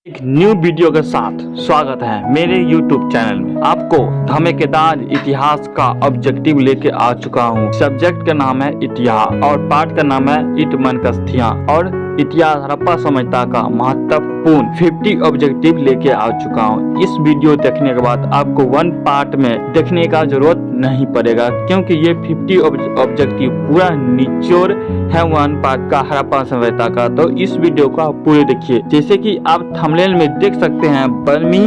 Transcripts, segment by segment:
एक new video के साथ स्वागत है मेरे YouTube चैनल में। आपको धमाकेदार इतिहास का ऑब्जेक्टिव लेके आ चुका हूँ। सब्जेक्ट का नाम है इतिहास और पार्ट का नाम है ईट मनकस्थियाँ और इतिहास हड़प्पा सभ्यता का महत्वपूर्ण 50 ऑब्जेक्टिव लेके आ चुका हूँ। इस वीडियो देखने के बाद आपको वन पार्ट में देखने का जरूरत नहीं पड़ेगा, क्योंकि ये 50 ऑब्जेक्टिव पूरा निचोड़ है वन पार्ट का हड़प्पा सभ्यता का। तो इस वीडियो को आप पूरे देखिए। जैसे कि आप थंबनेल में देख सकते हैं, बर्मी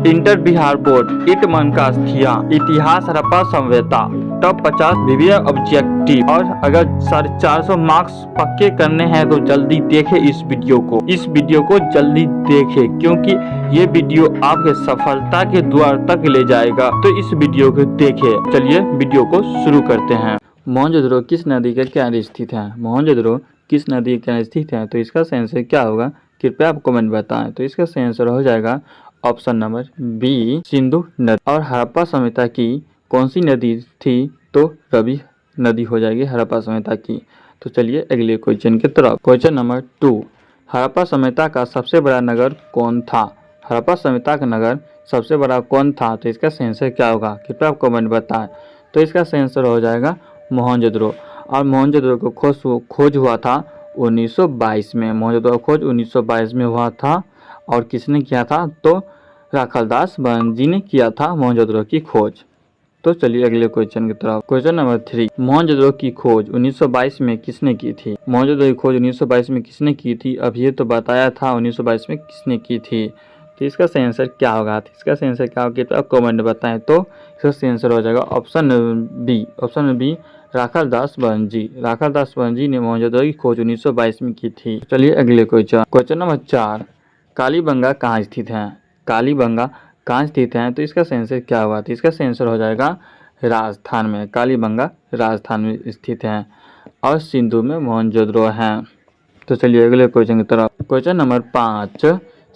इंटर बिहार बोर्ड ईट मनकस्थियाँ इतिहास हड़प्पा सभ्यता टॉप 50 विविध ऑब्जेक्टिव। और अगर 450 मार्क्स पक्के करने हैं तो जल्दी देखें इस वीडियो को जल्दी देखें, क्योंकि ये वीडियो आपके सफलता के द्वार तक ले जाएगा। तो इस वीडियो को देखें। चलिए वीडियो को शुरू करते हैं। मोहनजोदड़ो किस नदी के किनारे स्थित है? मोहनजोदड़ो किस नदी के किनारे स्थित है? तो इसका सही आंसर क्या होगा, कृपया आप कमेंट बताएं। तो इसका सही आंसर हो जाएगा ऑप्शन नंबर बी, सिंधु नदी। और हड़प्पा सभ्यता की कौन सी नदी थी? तो रवि नदी हो जाएगी हड़प्पा सभ्यता की। तो चलिए अगले क्वेश्चन की तरफ। क्वेश्चन नंबर 2, हड़प्पा सभ्यता का सबसे बड़ा नगर कौन था? हड़प्पा सभ्यता का नगर सबसे बड़ा कौन था? तो इसका सही आंसर क्या होगा, कृपया आप कमेंट बताएं। तो इसका सही आंसर हो जाएगा मोहनजोदड़ो। और मोहनजोदड़ो को खोज हुआ था 1922 में। मोहनजोदड़ो खोज 1922 में हुआ था। और किसने किया था? तो राखालदास बनर्जी ने किया था मोहनजोदड़ो की खोज। तो चलिए अगले क्वेश्चन की तरफ। क्वेश्चन नंबर 3, मोहनजोदड़ो की खोज 1922 में किसने की थी? मोहनजोदड़ो की खोज 1922 में किसने की थी? अब ये तो बताया था 1922 में किसने की थी। तो इसका सही आंसर क्या होगा? तो इसका सही आंसर क्या होगा, तो आप कमेंट बताएं। तो इसका सही आंसर हो जाएगा ऑप्शन बी, राखालदास बनर्जी। राखालदास बनर्जी ने मोहनजोदड़ो की खोज 1922 में की थी। चलिए अगले क्वेश्चन। क्वेश्चन नंबर 4, कालीबंगा कहाँ स्थित है? कालीबंगा कहाँ स्थित है? तो इसका सही आंसर क्या होगा? तो इसका सही आंसर हो जाएगा राजस्थान में। कालीबंगा राजस्थान में स्थित है। और सिंधु में मोहनजोदड़ो है। तो चलिए अगले क्वेश्चन की तरफ। क्वेश्चन नंबर 5,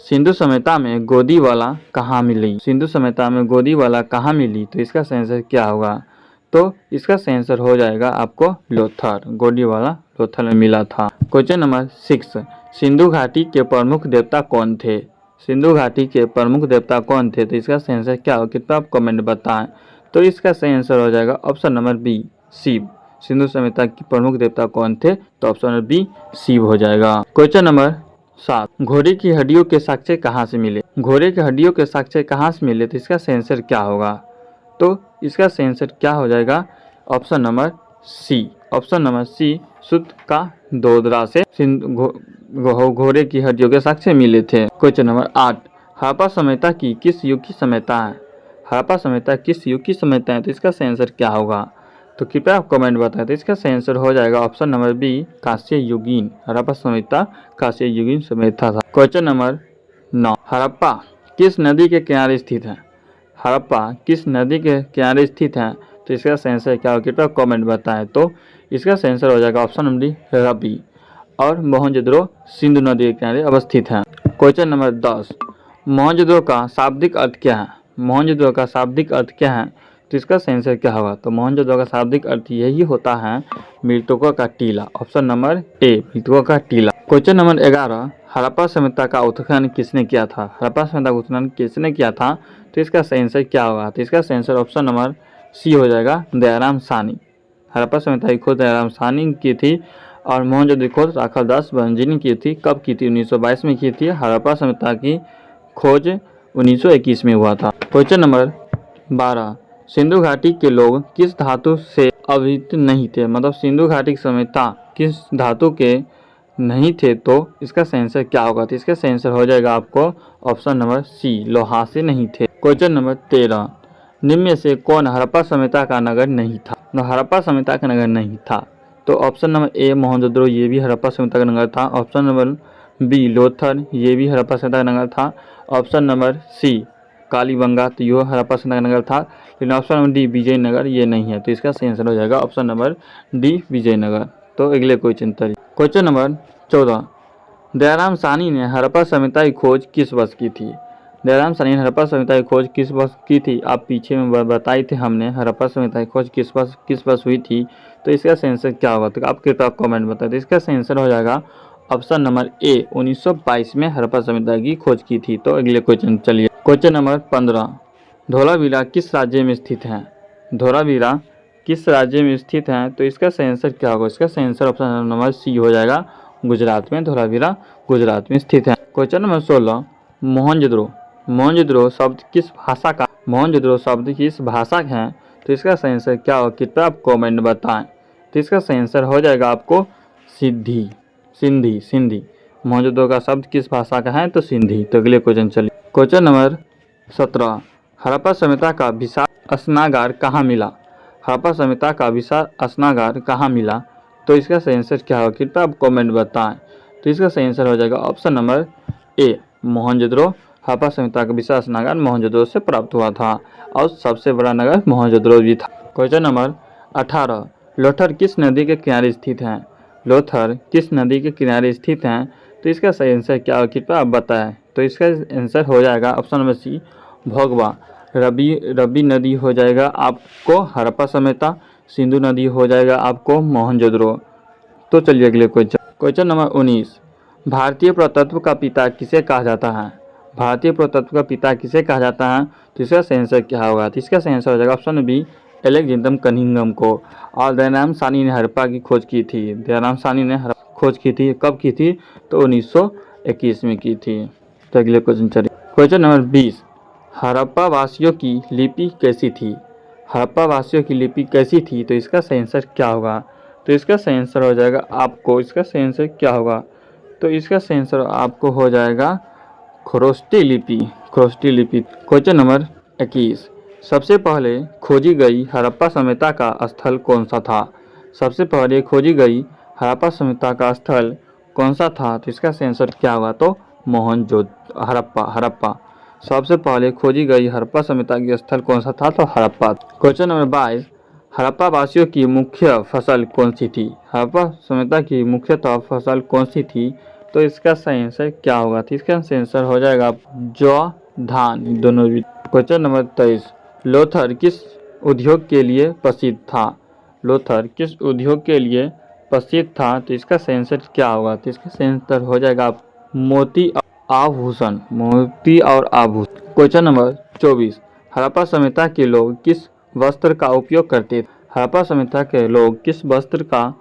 सिंधु सभ्यता में गोदीवाला कहाँ मिली? सिंधु सभ्यता में गोदीवाला कहाँ मिली? तो इसका सही आंसर क्या होगा? तो इसका सही आंसर हो जाएगा आपको लोथर। गोदीवाला लोथर में मिला था। क्वेश्चन नंबर 6, सिंधु घाटी के प्रमुख देवता कौन थे? सिंधु घाटी के प्रमुख देवता कौन थे? तो इसका सही आंसर क्या होगा, कितना आप कमेंट बताएं। तो इसका सही आंसर हो जाएगा option number B, Shiv. Sindhu सभ्यता की प्रमुख देवता कौन थे? तो ऑप्शन नंबर बी, शिव हो जाएगा। क्वेश्चन नंबर 7, घोड़े की हड्डियों के साक्ष्य कहाँ से मिले? घोड़े की हड्डियों के साक्ष्य कहाँ से मिले? तो इसका सही आंसर क्या होगा? तो इसका सही आंसर क्या हो जाएगा, option number C. Option number C, सूत का दोदरा से घोड़े की हड्डियों के साक्ष्य मिले थे। क्वेश्चन नंबर 8, हड़प्पा सभ्यता की किस युग की सभ्यता है? हड़प्पा सभ्यता किस युग की सभ्यता है? तो इसका सही आंसर क्या होगा? तो कृपया आप कमेंट बताएं। तो इसका सही आंसर हो जाएगा ऑप्शन नंबर बी, कांस्य युगीन। हड़प्पा सभ्यता कांस्य युगीन सभ्यता था। क्वेश्चन नंबर 9, हड़प्पा किस नदी के किनारे स्थित है? हड़प्पा किस नदी के किनारे स्थित है? तो इसका सही आंसर क्या होगा, कृपया कमेंट बताएं। तो इसका सही आंसर हो जाएगा ऑप्शन नंबर डी, रवि। और मोहनजोदड़ो सिंधु नदी के किनारे अवस्थित है। क्वेश्चन नंबर 10, मोहनजोदड़ो का शाब्दिक अर्थ क्या है? मोहनजोदड़ो का शाब्दिक अर्थ क्या है? तो इसका सही आंसर क्या होगा? तो मोहनजोदड़ो का शाब्दिक अर्थ यही होता है मृतकों का टीला। ऑप्शन नंबर ए, मृतकों का टीला। क्वेश्चन नंबर 11, हड़प्पा सभ्यता का उत्खनन किसने किया था? हड़प्पा सभ्यता का उत्खनन किसने किया था? तो इसका सही आंसर क्या होगा? तो इसका सही आंसर ऑप्शन नंबर सी हो जाएगा, दयाराम साहनी। हड़प्पा सभ्यता की खोज दयाराम साहनी की थी। और मोहनजोदड़ो की खोज राखालदास बनर्जी ने की थी। कब की थी? 1922 में की थी। हड़प्पा सभ्यता की खोज 1921 में हुआ था। क्वेश्चन नंबर 12, सिंधु घाटी के लोग किस धातु से अभिहित नहीं थे? मतलब सिंधु घाटी की सभ्यता किस धातु के नहीं थे? तो इसका सही आंसर क्या होगा? तो इसका सही आंसर हो जाएगा आपको ऑप्शन नंबर सी, लोहा से नहीं थे। क्वेश्चन नंबर 13, निम्न में से कौन हड़प्पा सभ्यता का नगर नहीं था? हड़प्पा सभ्यता का नगर नहीं था। तो ऑप्शन नंबर ए, मोहनजोदड़ो, ये भी हड़प्पा सभ्यता का नगर था। ऑप्शन नंबर बी, लोथर, ये भी हड़प्पा सभ्यता का नगर था। ऑप्शन नंबर सी, कालीबंगा, तो यह हड़प्पा सभ्यता का नगर था। लेकिन ऑप्शन नंबर डी, विजयनगर, ये नहीं है। तो इसका सही आंसर हो जाएगा ऑप्शन नंबर डी, विजयनगर। तो अगले question question number 14, Dayaram Sahni ने हड़प्पा सभ्यता की खोज किस वर्ष की थी? दयाराम साहनी ने हड़प्पा सभ्यता की खोज किस वर्ष की थी? आप पीछे में बताई थे हमने हड़प्पा सभ्यता की खोज किस वर्ष हुई थी। तो इसका सही आंसर क्या होगा? तो आप कृपया कमेंट बताएं। तो इसका सही आंसर हो जाएगा ऑप्शन नंबर ए 1922 में हड़प्पा सभ्यता की खोज की थी। तो अगले क्वेश्चन चलिए। क्वेश्चन नंबर 15, धोलावीरा किस राज्य में स्थित है? धोलावीरा किस राज्य में स्थित है? तो इसका सही आंसर क्या होगा? इसका सही आंसर ऑप्शन नंबर सी हो जाएगा, गुजरात में। धोलावीरा गुजरात में स्थित है। क्वेश्चन नंबर 16, मोहनजोदड़ो मोहनजोदड़ो शब्द किस भाषा का मोहनजोदड़ो शब्द किस भाषा का है? तो इसका सही आंसर क्या होगा? कृपया आप कमेंट बताएं। तो इसका सही आंसर हो जाएगा आपको सिंधी। मोहनजोदड़ो का शब्द किस भाषा का है? तो सिंधी। तो अगले क्वेश्चन चलिए। क्वेश्चन नंबर 17, हड़प्पा सभ्यता का विशाल स्नागार कहाँ मिला? हड़प्पा सभ्यता का विशाल स्नागार कहाँ मिला? तो इसका सही आंसर क्या होगा? कृपया आप कमेंट बताएं। तो इसका सही आंसर हो जाएगा option number A, Mohenjodaro. Harappa सभ्यता का विशाल स्नागार मोहनजोदड़ो से प्राप्त हुआ था और सबसे बड़ा नगर मोहनजोदड़ो भी था। क्वेश्चन नंबर 18, लोथर किस नदी के किनारे स्थित है? लोथर किस नदी के किनारे स्थित हैं? तो इसका सही आंसर क्या होगा? कृपया आप बताएं। तो इसका आंसर हो जाएगा ऑप्शन नंबर सी, भोगवा। रबी नदी हो जाएगा आपको हड़प्पा सभ्यता, सिंधु नदी हो जाएगा आपको मोहनजोदड़ो। तो चलिए अगले क्वेश्चन नंबर 19, भारतीय पुरातत्व का पिता किसे कहा जाता है? भारतीय पुरातत्व का पिता किसे कहा जाता है? तो इसका सही आंसर क्या होगा? तो इसका सही आंसर हो जाएगा ऑप्शन बी, एलेक्जेंडर कनिंघम को। और दयाराम साहनी ने हड़प्पा की खोज की थी। दयाराम साहनी ने खोज की थी, कब की थी? तो 1921 में की थी। तो अगले क्वेश्चन चलिए। क्वेश्चन नंबर 20, हड़प्पा वासियों की लिपि कैसी थी? हड़प्पा वासियों की लिपि कैसी थी? तो इसका सही आंसर क्या होगा? तो इसका सही आंसर हो जाएगा आपको, इसका सही आंसर क्या होगा? तो इसका सही आंसर आपको हो जाएगा खरोष्टी लिपि। क्वेश्चन नंबर 21, सबसे पहले खोजी गई हड़प्पा सभ्यता का स्थल कौन सा था? सबसे पहले खोजी गई हड़प्पा सभ्यता का स्थल कौन सा था? तो इसका सही आंसर क्या होगा? तो हड़प्पा। सबसे पहले खोजी गई हड़प्पा सभ्यता की स्थल कौन सा था? तो हड़प्पा। क्वेश्चन नंबर 22, हड़प्पा वासियों की मुख्य फसल कौन सी थी? हड़प्पा सभ्यता की मुख्यतः फसल कौन सी थी? तो इसका सही आंसर क्या होगा? तो इसका सही आंसर हो जाएगा जौ, धान, दोनों भी। क्वेश्चन नंबर 23, लोथर किस उद्योग के लिए प्रसिद्ध था? लोथर किस उद्योग के लिए प्रसिद्ध था? तो इसका सही आंसर क्या होगा? तो इसका सही आंसर हो जाएगा मोती और आभूषण। क्वेश्चन नंबर 24, हड़प्पा सभ्यता के लोग किस वस्त्र का उपयोग करते थे? हड़प्पा सभ्यता के लोग किस वस्त्र का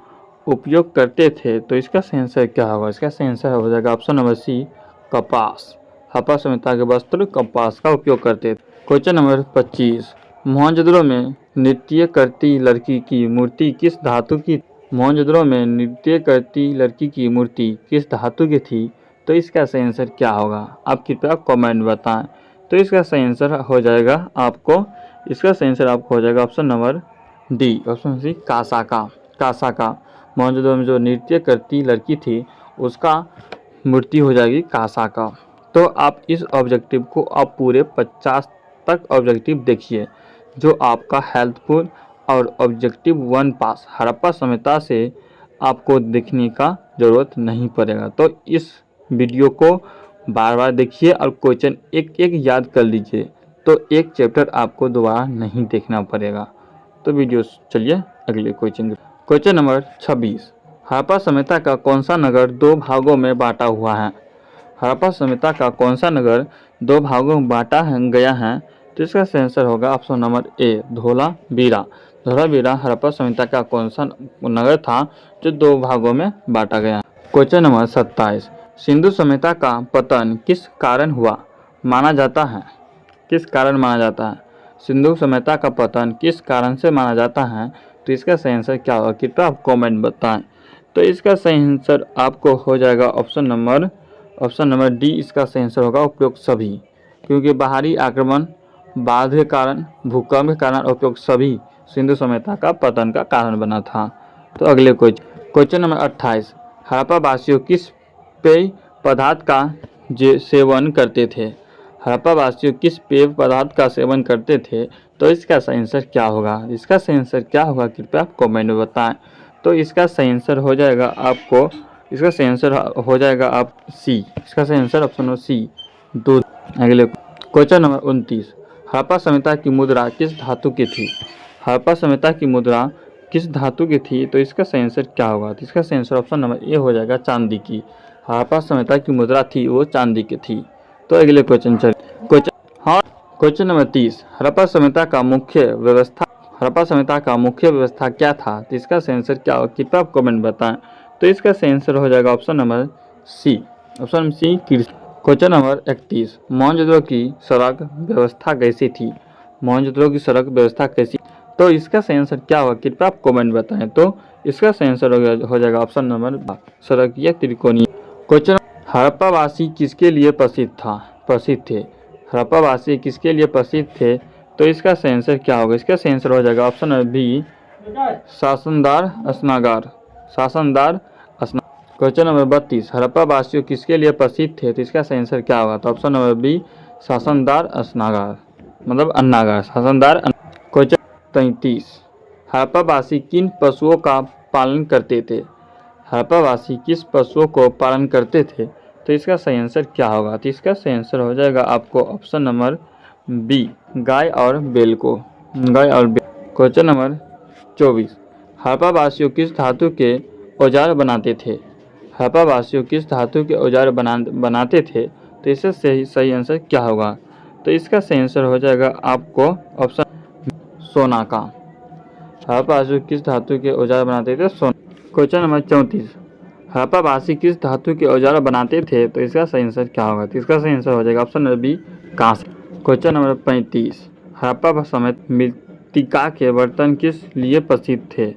उपयोग करते थे? तो इसका सही आंसर क्या होगा? इसका सही आंसर हो जाएगा ऑप्शन नंबर सी, कपास। हड़प्पा सभ्यता के वस्त्र कपास का उपयोग करते थे। क्वेश्चन नंबर 25, मोहनजोदड़ो में नृत्य करती लड़की की मूर्ति किस धातु की? मोहनजोदड़ो में नृत्य करती लड़की की मूर्ति किस धातु की थी? तो इसका सही आंसर क्या होगा? आप कृपया कमेंट बताएं। तो इसका सही आंसर हो जाएगा आपको हो जाएगा option number D, option C, कासा। मोहनजोदड़ो में जो नृत्य करती लड़की थी उसका मूर्ति हो जाएगी कासा का। तो आप इस ऑब्जेक्टिव को आप पूरे 50 तक ऑब्जेक्टिव देखिए, जो आपका हेल्पफुल और ऑब्जेक्टिव 1 पास हड़प्पा सभ्यता से आपको देखने का ज़रूरत नहीं पड़ेगा। तो इस वीडियो को बार बार देखिए और क्वेश्चन एक एक याद कर लीजिए, तो एक चैप्टर आपको दोबारा नहीं देखना पड़ेगा। तो वीडियो चलिए अगले क्वेश्चन नंबर 26, हड़प्पा सभ्यता का कौन सा नगर 2 भागों में बांटा हुआ है? हड़प्पा सभ्यता का कौन सा नगर 2 भागों में बांटा गया है? तो इसका सही आंसर होगा option number A, Dholavira Harappa सभ्यता का कौन सा नगर था जो 2 भागों में बांटा गया? क्वेश्चन नंबर 27, सिंधु सभ्यता का पतन किस कारण हुआ माना जाता है? सिंधु सभ्यता का पतन किस कारण से माना जाता है? तो इसका सही आंसर क्या होगा? कृपया आप कमेंट बताएं। तो इसका सही आंसर आपको हो जाएगा ऑप्शन नंबर डी, इसका सही आंसर होगा उपरोक्त सभी, क्योंकि बाहरी आक्रमण, बाढ़ के कारण, भूकंप के कारण उपरोक्त सभी सिंधु सभ्यता का पतन का कारण बना था। तो अगले क्वेश्चन नंबर 28, हड़प्पा वासियों किस पेय पदार्थ का सेवन करते थे? हड़प्पा वासियों किस पेय पदार्थ का सेवन करते थे? तो इसका सही आंसर क्या होगा? कृपया आप कमेंट में बताएं। तो इसका सही आंसर हो जाएगा आप सी, इसका सही आंसर ऑप्शन नंबर सी, दूध। अगले क्वेश्चन नंबर 29, हड़प्पा सभ्यता की मुद्रा किस धातु की थी? हड़प्पा सभ्यता की मुद्रा किस धातु की थी, तो इसका सही आंसर क्या होगा? तो इसका सही आंसर ऑप्शन नंबर ए हो जाएगा, चांदी की। हड़प्पा सभ्यता की मुद्रा थी वो चांदी की थी। तो अगले क्वेश्चन चलिए। हाँ, क्वेश्चन नंबर 30, हड़प्पा सभ्यता का मुख्य व्यवस्था क्या था? तो इसका सही आंसर क्या होगा? कृपया आप कमेंट बताएं। तो इसका सही आंसर हो जाएगा option number C. Option number C, कृषि। क्वेश्चन नंबर 31, मोहनजोदड़ो की सड़क व्यवस्था कैसी थी? मोहनजोदड़ो की सड़क व्यवस्था कैसी? तो इसका सही आंसर क्या होगा? कृपया आप कमेंट बताएं। तो इसका सही आंसर हो जाएगा ऑप्शन नंबर सड़कीय त्रिकोणीय। क्वेश्चन, हड़प्पावासी किसके लिए प्रसिद्ध थे? हड़प्पावासी किसके लिए प्रसिद्ध थे? तो इसका सही आंसर क्या होगा? इसका सही आंसर हो जाएगा ऑप्शन नंबर बी, शासनदार स्नागार। क्वेश्चन नंबर 32, हड़प्पावासियों किसके लिए प्रसिद्ध थे? तो इसका सही आंसर क्या होगा? तो ऑप्शन नंबर बी, शासनदार स्नागार, मतलब अन्नागार, शासनदार। क्वेश्चन 33, हड़प्पावासी किन पशुओं का पालन करते थे? हड़प्पावासी किस पशुओं को पालन करते थे? तो इसका सही आंसर क्या होगा? तो इसका सही आंसर हो जाएगा आपको ऑप्शन नंबर बी, गाय और बैल को। क्वेश्चन नंबर 24, हड़प्पावासियों किस धातु के औजार बनाते थे? हड़प्पावासियों किस धातु के औजार बनाते थे? तो इसका सही आंसर क्या होगा? तो इसका सही आंसर हो जाएगा आपको ऑप्शन सोना का। हड़प्पावासी किस धातु के औजार बनाते थे? सोना। क्वेश्चन नंबर 34, हड़प्पावासी किस धातु के औजार बनाते थे? तो इसका सही आंसर क्या होगा? तो इसका सही आंसर हो जाएगा ऑप्शन नंबर बी, कांस्य। क्वेश्चन नंबर 35, हड़प्पा समेत मृत्तिका के बर्तन किस लिए प्रसिद्ध थे?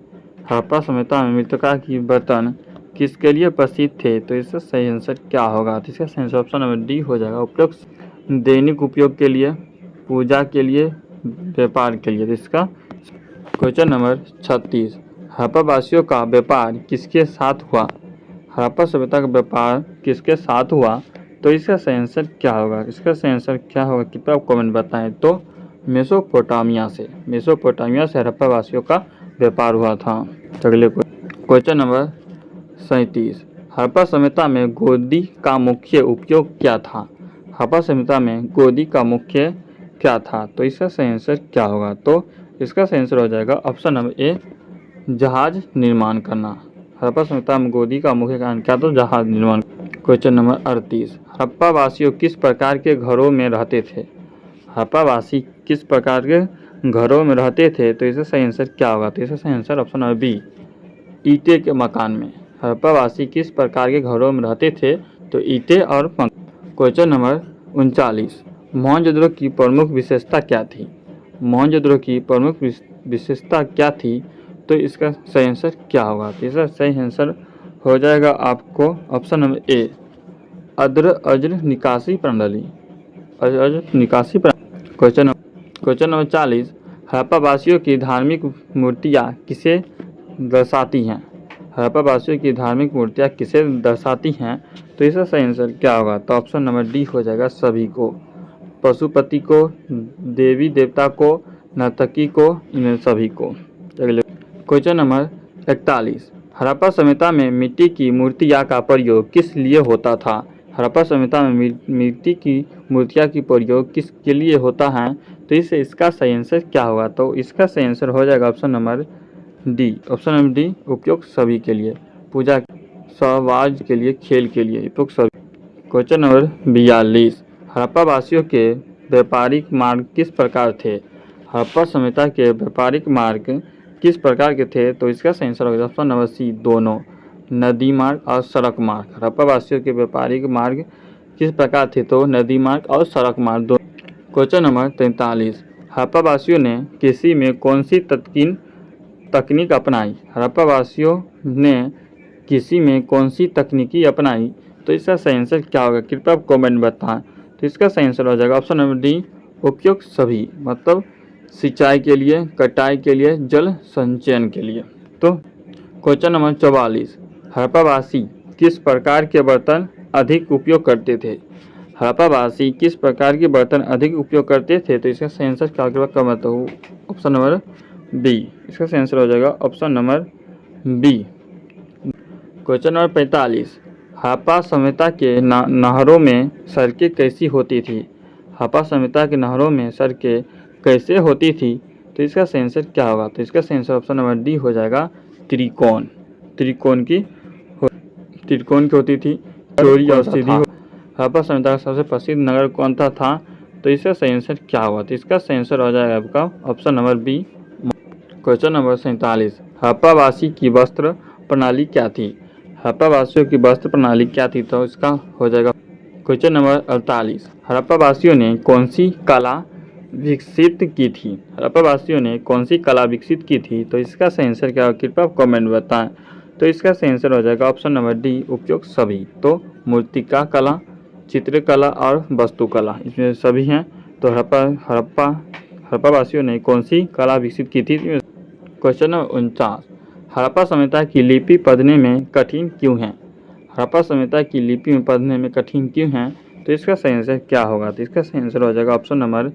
हड़प्पा सभ्यता में मृत्तिका की बर्तन किसके लिए प्रसिद्ध थे? तो इसका सही आंसर क्या होगा? तो इसका सही आंसर ऑप्शन नंबर डी हो जाएगा, उपयुक्त दैनिक उपयोग के लिए, पूजा के लिए, व्यापार के लिए। इसका क्वेश्चन नंबर 36, हड़प्पावासियों का व्यापार किसके साथ हुआ? हड़प्पा सभ्यता का व्यापार किसके साथ हुआ? तो इसका सही आंसर क्या होगा? इसका सही आंसर क्या होगा? कृपया आप कमेंट बताएं। तो मेसोपोटामिया से हड़प्पावासियों का व्यापार हुआ था। अगले क्वेश्चन नंबर 37, हड़प्पा सभ्यता में गोदी का मुख्य उपयोग क्या था? हड़प्पा सभ्यता में गोदी का मुख्य क्या था? तो इसका सही आंसर क्या होगा? तो इसका सही आंसर हो जाएगा ऑप्शन नंबर ए, जहाज निर्माण करना। हड़प्पा सभ्यता में गोदी का मुख्य कारण क्या था? जहाज निर्माण। क्वेश्चन नंबर 38, हड़प्पावासियों किस प्रकार के घरों में रहते थे? हड़प्पावासी किस प्रकार के घरों में रहते थे? तो इसका सही आंसर क्या होगा? तो इसका सही आंसर ऑप्शन नंबर बी, ईंटे के मकान में। हड़प्पावासी किस प्रकार के घरों में रहते थे? तो ईंटे और क्वेश्चन नंबर 39, मोहनजोदड़ो की प्रमुख विशेषता क्या थी? मोहनजोदड़ो की प्रमुख विशेषता क्या थी? तो इसका सही आंसर क्या होगा? तो इसका सही आंसर हो जाएगा आपको ऑप्शन नंबर ए, अज्र निकासी प्रणाली। क्वेश्चन नंबर 40, हड़प्पावासियों की धार्मिक मूर्तियाँ किसे दर्शाती हैं? हड़प्पावासियों की धार्मिक मूर्तियाँ किसे दर्शाती हैं? तो इसका सही आंसर क्या होगा? तो ऑप्शन नंबर डी हो जाएगा, सभी को, पशुपति को, देवी देवता को, नर्तकी को, इन सभी को। अगले क्वेश्चन नंबर 41, हड़प्पा सभ्यता में मिट्टी की मूर्तियाँ का प्रयोग किस लिए होता था? हड़प्पा सभ्यता में मिट्टी की मूर्तियाँ की प्रयोग किसके लिए होता है? तो इसका सही आंसर क्या होगा? तो इसका सही आंसर हो जाएगा ऑप्शन नंबर डी, उपयुक्त सभी के लिए, पूजा, समाज के लिए, खेल के लिए, उपयुक्त सभी। क्वेश्चन नंबर 42, हड़प्पावासियों के व्यापारिक मार्ग किस प्रकार थे? हड़प्पा सभ्यता के व्यापारिक मार्ग किस प्रकार के थे? तो इसका सही आंसर होगा ऑप्शन नंबर सी, दोनों, नदी मार्ग और सड़क मार्ग। हड़प्पावासियों के व्यापारिक मार्ग किस प्रकार थे? तो नदी मार्ग और सड़क मार्ग दो। क्वेश्चन नंबर 43, हड़प्पावासियों ने कृषि में कौन सी तकनीक अपनाई? हड़प्पावासियों ने कृषि में कौन सी तकनीकी अपनाई? तो इसका सही आंसर क्या होगा? कृपया आप कमेंट बताएं। तो इसका सही आंसर हो जाएगा ऑप्शन नंबर डी, उपयुक्त सभी, मतलब सिंचाई के लिए, कटाई के लिए, जल संचयन के लिए। तो क्वेश्चन नंबर 44, हड़प्पावासी किस प्रकार के बर्तन अधिक उपयोग करते थे? हड़प्पावासी किस प्रकार के बर्तन अधिक उपयोग करते थे? तो इसका सही आंसर क्या बताऊँ? ऑप्शन नंबर बी, इसका सही आंसर हो जाएगा option number B. Question number 45, Harappa सभ्यता के नहरों में सड़कें कैसी होती थी? हड़प्पा सभ्यता के नहरों में सड़कें कैसे होती थी? तो इसका सही आंसर क्या होगा? तो इसका सही आंसर ऑप्शन नंबर डी हो जाएगा त्रिकोण। त्रिकोण की होती थी चोरी और सीधी। हड़प्पा सभ्यता का सबसे प्रसिद्ध नगर कौन सा था? तो इसका सही आंसर क्या होगा? तो इसका सही आंसर हो जाएगा आपका option number B. Question number 47, हड़प्पावासी की वस्त्र प्रणाली क्या थी? हड़प्पावासियों की वस्त्र प्रणाली क्या थी? तो इसका हो जाएगा क्वेश्चन नंबर 48, हड़प्पावासियों ने कौन सी कला विकसित की थी? हड़प्पावासियों ने कौन सी कला विकसित की थी? तो इसका सही आंसर क्या होगा? कृपया कमेंट में बताएं। तो इसका सही आंसर हो जाएगा ऑप्शन नंबर डी, उपयुक्त सभी। तो मूर्तिका कला, चित्रकला और वास्तुकला इसमें सभी हैं। तो हड़प्पावासियों ने कौन सी कला विकसित की थी? क्वेश्चन नंबर 49, हड़प्पा सभ्यता की लिपि पढ़ने में कठिन क्यों है? हड़प्पा सभ्यता की लिपि में पढ़ने में कठिन क्यों है? तो इसका सही आंसर क्या होगा? तो इसका सही आंसर हो जाएगा ऑप्शन नंबर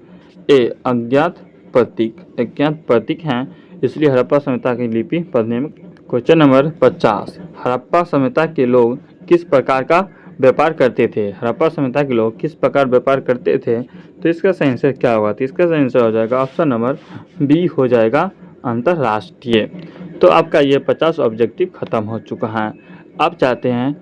ए, अज्ञात प्रतीक। अज्ञात प्रतीक हैं, इसलिए हड़प्पा सभ्यता की लिपि पढ़ने में। क्वेश्चन नंबर 50, हड़प्पा सभ्यता के लोग किस प्रकार का व्यापार करते थे? हड़प्पा सभ्यता के लोग किस प्रकार व्यापार करते थे? तो इसका सही आंसर क्या होगा? तो इसका सही आंसर हो जाएगा ऑप्शन नंबर बी, हो जाएगा अंतर्राष्ट्रीय। तो आपका ये 50 ऑब्जेक्टिव खत्म हो चुका है। आप चाहते हैं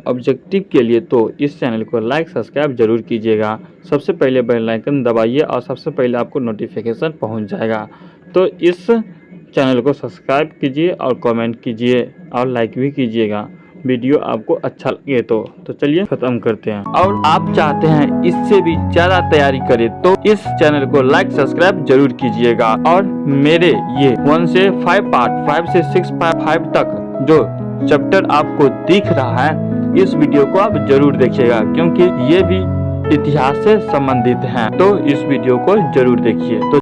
ऑब्जेक्टिव के लिए तो इस चैनल को लाइक सब्सक्राइब जरूर कीजिएगा। सबसे पहले बेल आइकन दबाइए और सबसे पहले आपको नोटिफिकेशन पहुंच जाएगा। तो इस चैनल को सब्सक्राइब कीजिए और कमेंट कीजिए और लाइक भी कीजिएगा वीडियो आपको अच्छा लगे तो चलिए खत्म करते हैं। और आप चाहते हैं इससे भी ज़्यादा तैयारी करें तो इस चैनल को लाइक सब्सक्राइब जरूर कीजिएगा। और मेरे ये 1 से 5 पार्ट 5 से 6 5 तक जो चैप्टर आपको दिख रहा है, इस वीडियो को आप जरूर देखिएगा क्योंकि ये भी इतिहास से संबंधित हैं। तो इस वीडियो को जरूर देखिए। तो